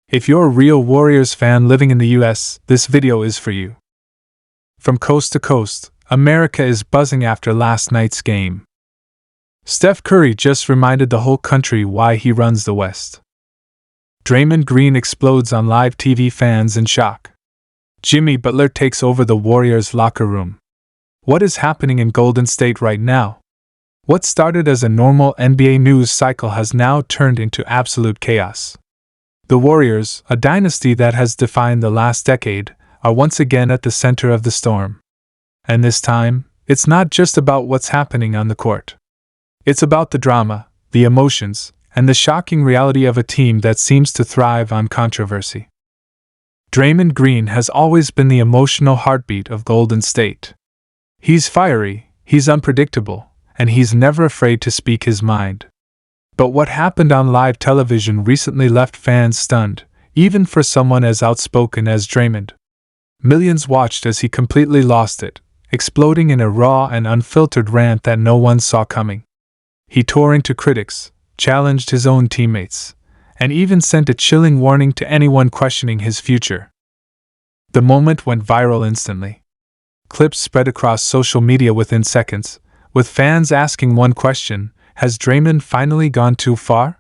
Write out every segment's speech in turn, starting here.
If you're a real Warriors fan living in the US, this video is for you. From coast to coast, America is buzzing after last night's game. Steph Curry just reminded the whole country why he runs the West. Draymond Green explodes on live TV, fans in shock. Jimmy Butler takes over the Warriors' locker room. What is happening in Golden State right now? What started as a normal NBA news cycle has now turned into absolute chaos. The Warriors, a dynasty that has defined the last decade, are once again at the center of the storm. And this time, it's not just about what's happening on the court. It's about the drama, the emotions, and the shocking reality of a team that seems to thrive on controversy. Draymond Green has always been the emotional heartbeat of Golden State. He's fiery, he's unpredictable, and he's never afraid to speak his mind. But what happened on live television recently left fans stunned, even for someone as outspoken as Draymond. Millions watched as he completely lost it, exploding in a raw and unfiltered rant that no one saw coming. He tore into critics, challenged his own teammates, and even sent a chilling warning to anyone questioning his future. The moment went viral instantly. Clips spread across social media within seconds, with fans asking one question: has Draymond finally gone too far?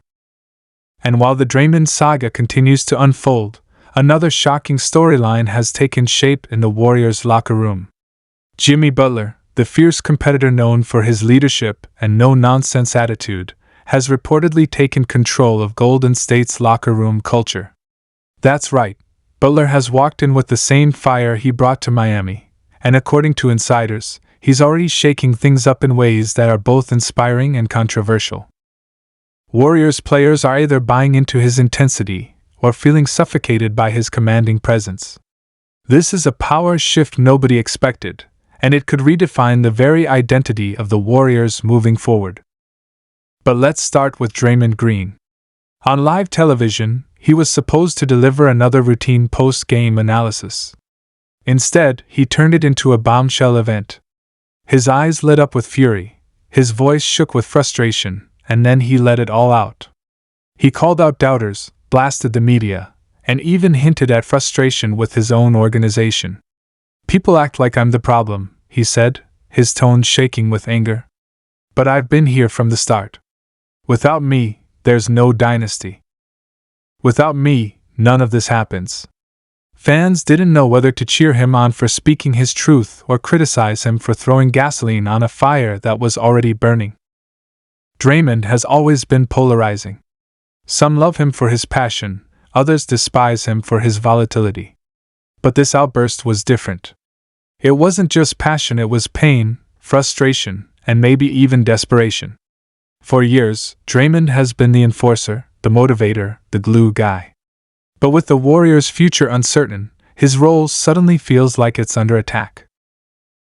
And while the Draymond saga continues to unfold, another shocking storyline has taken shape in the Warriors' locker room. Jimmy Butler, the fierce competitor known for his leadership and no-nonsense attitude, has reportedly taken control of Golden State's locker room culture. That's right, Butler has walked in with the same fire he brought to Miami, and according to insiders, he's already shaking things up in ways that are both inspiring and controversial. Warriors players are either buying into his intensity or feeling suffocated by his commanding presence. This is a power shift nobody expected, and it could redefine the very identity of the Warriors moving forward. But let's start with Draymond Green. On live television, he was supposed to deliver another routine post-game analysis. Instead, he turned it into a bombshell event. His eyes lit up with fury, his voice shook with frustration, and then he let it all out. He called out doubters, blasted the media, and even hinted at frustration with his own organization. "People act like I'm the problem," he said, his tone shaking with anger. "But I've been here from the start. Without me, there's no dynasty. Without me, none of this happens." Fans didn't know whether to cheer him on for speaking his truth or criticize him for throwing gasoline on a fire that was already burning. Draymond has always been polarizing. Some love him for his passion, others despise him for his volatility. But this outburst was different. It wasn't just passion, it was pain, frustration, and maybe even desperation. For years, Draymond has been the enforcer, the motivator, the glue guy. But with the Warriors' future uncertain, his role suddenly feels like it's under attack.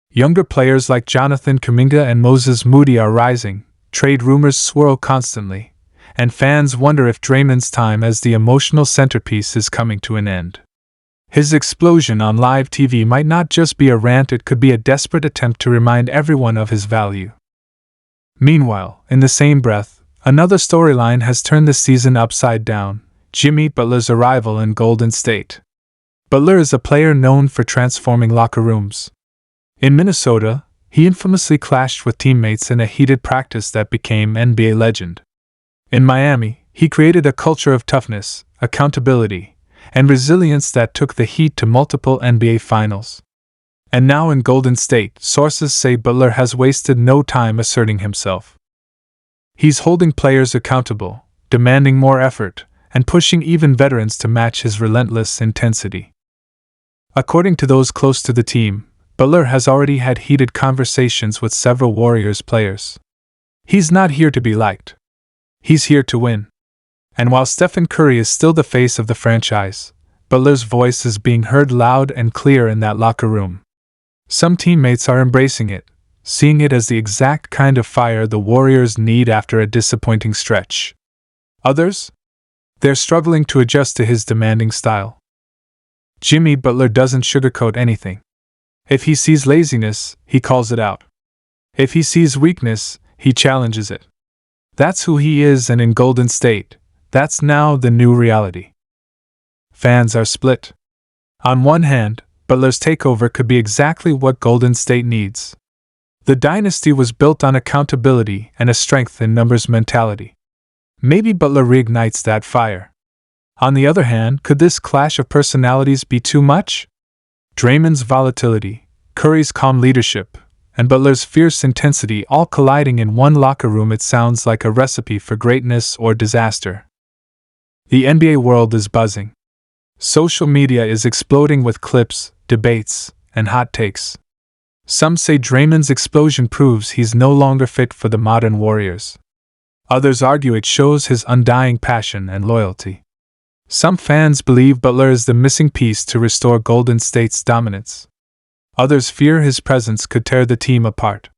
Younger players like Jonathan Kuminga and Moses Moody are rising, trade rumors swirl constantly, and fans wonder if Draymond's time as the emotional centerpiece is coming to an end. His explosion on live TV might not just be a rant, it could be a desperate attempt to remind everyone of his value. Meanwhile, in the same breath, another storyline has turned the season upside down: Jimmy Butler's arrival in Golden State. Butler is a player known for transforming locker rooms. In Minnesota, he infamously clashed with teammates in a heated practice that became NBA legend. In Miami, he created a culture of toughness, accountability, and resilience that took the Heat to multiple NBA finals. And now in Golden State, sources say Butler has wasted no time asserting himself. He's holding players accountable, demanding more effort, and pushing even veterans to match his relentless intensity. According to those close to the team, Butler has already had heated conversations with several Warriors players. He's not here to be liked. He's here to win. And while Stephen Curry is still the face of the franchise, Butler's voice is being heard loud and clear in that locker room. Some teammates are embracing it, seeing it as the exact kind of fire the Warriors need after a disappointing stretch. Others? They're struggling to adjust to his demanding style. Jimmy Butler doesn't sugarcoat anything. If he sees laziness, he calls it out. If he sees weakness, he challenges it. That's who he is, and in Golden State, that's now the new reality. Fans are split. On one hand, Butler's takeover could be exactly what Golden State needs. The dynasty was built on accountability and a strength in numbers mentality. Maybe Butler reignites that fire. On the other hand, could this clash of personalities be too much? Draymond's volatility, Curry's calm leadership, and Butler's fierce intensity all colliding in one locker room, it sounds like a recipe for greatness or disaster. The NBA world is buzzing. Social media is exploding with clips, debates, and hot takes. Some say Draymond's explosion proves he's no longer fit for the modern Warriors. Others argue it shows his undying passion and loyalty. Some fans believe Butler is the missing piece to restore Golden State's dominance. Others fear his presence could tear the team apart.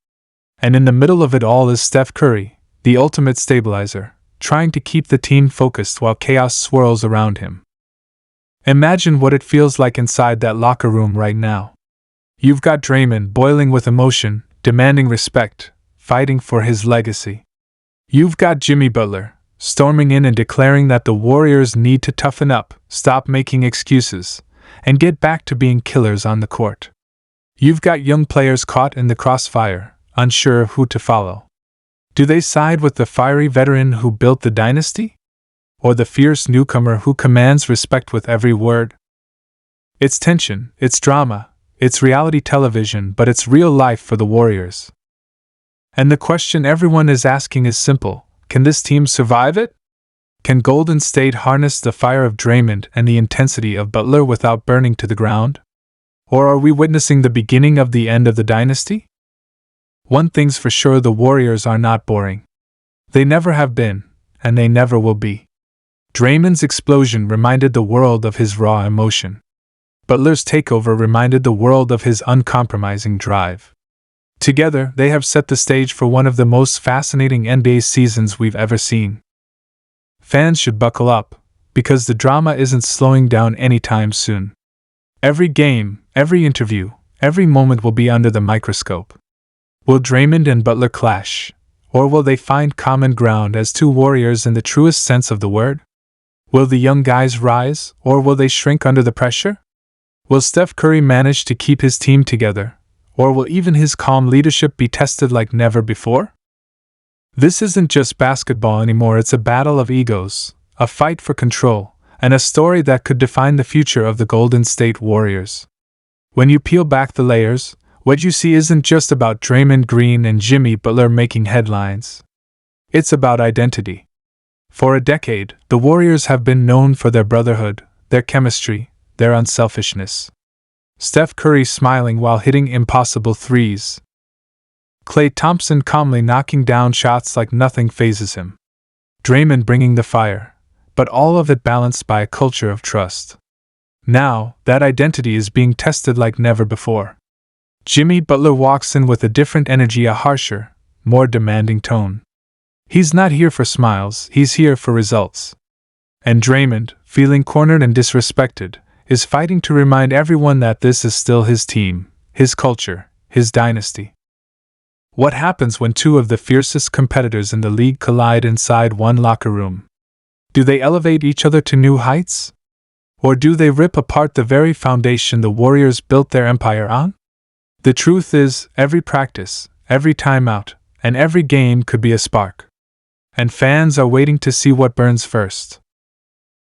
And in the middle of it all is Steph Curry, the ultimate stabilizer, trying to keep the team focused while chaos swirls around him. Imagine what it feels like inside that locker room right now. You've got Draymond boiling with emotion, demanding respect, fighting for his legacy. You've got Jimmy Butler, storming in and declaring that the Warriors need to toughen up, stop making excuses, and get back to being killers on the court. You've got young players caught in the crossfire, unsure of who to follow. Do they side with the fiery veteran who built the dynasty? Or the fierce newcomer who commands respect with every word? It's tension, it's drama, it's reality television, but it's real life for the Warriors. And the question everyone is asking is simple: can this team survive it? Can Golden State harness the fire of Draymond and the intensity of Butler without burning to the ground? Or are we witnessing the beginning of the end of the dynasty? One thing's for sure: the Warriors are not boring. They never have been, and they never will be. Draymond's explosion reminded the world of his raw emotion. Butler's takeover reminded the world of his uncompromising drive. Together, they have set the stage for one of the most fascinating NBA seasons we've ever seen. Fans should buckle up, because the drama isn't slowing down anytime soon. Every game, every interview, every moment will be under the microscope. Will Draymond and Butler clash, or will they find common ground as two warriors in the truest sense of the word? Will the young guys rise, or will they shrink under the pressure? Will Steph Curry manage to keep his team together, or will even his calm leadership be tested like never before? This isn't just basketball anymore, it's a battle of egos, a fight for control, and a story that could define the future of the Golden State Warriors. When you peel back the layers, what you see isn't just about Draymond Green and Jimmy Butler making headlines. It's about identity. For a decade, the Warriors have been known for their brotherhood, their chemistry, their unselfishness. Steph Curry smiling while hitting impossible threes. Klay Thompson calmly knocking down shots like nothing phases him. Draymond bringing the fire, but all of it balanced by a culture of trust. Now, that identity is being tested like never before. Jimmy Butler walks in with a different energy, a harsher, more demanding tone. He's not here for smiles, he's here for results. And Draymond, feeling cornered and disrespected, is fighting to remind everyone that this is still his team, his culture, his dynasty. What happens when two of the fiercest competitors in the league collide inside one locker room? Do they elevate each other to new heights? Or do they rip apart the very foundation the Warriors built their empire on? The truth is, every practice, every timeout, and every game could be a spark. And fans are waiting to see what burns first.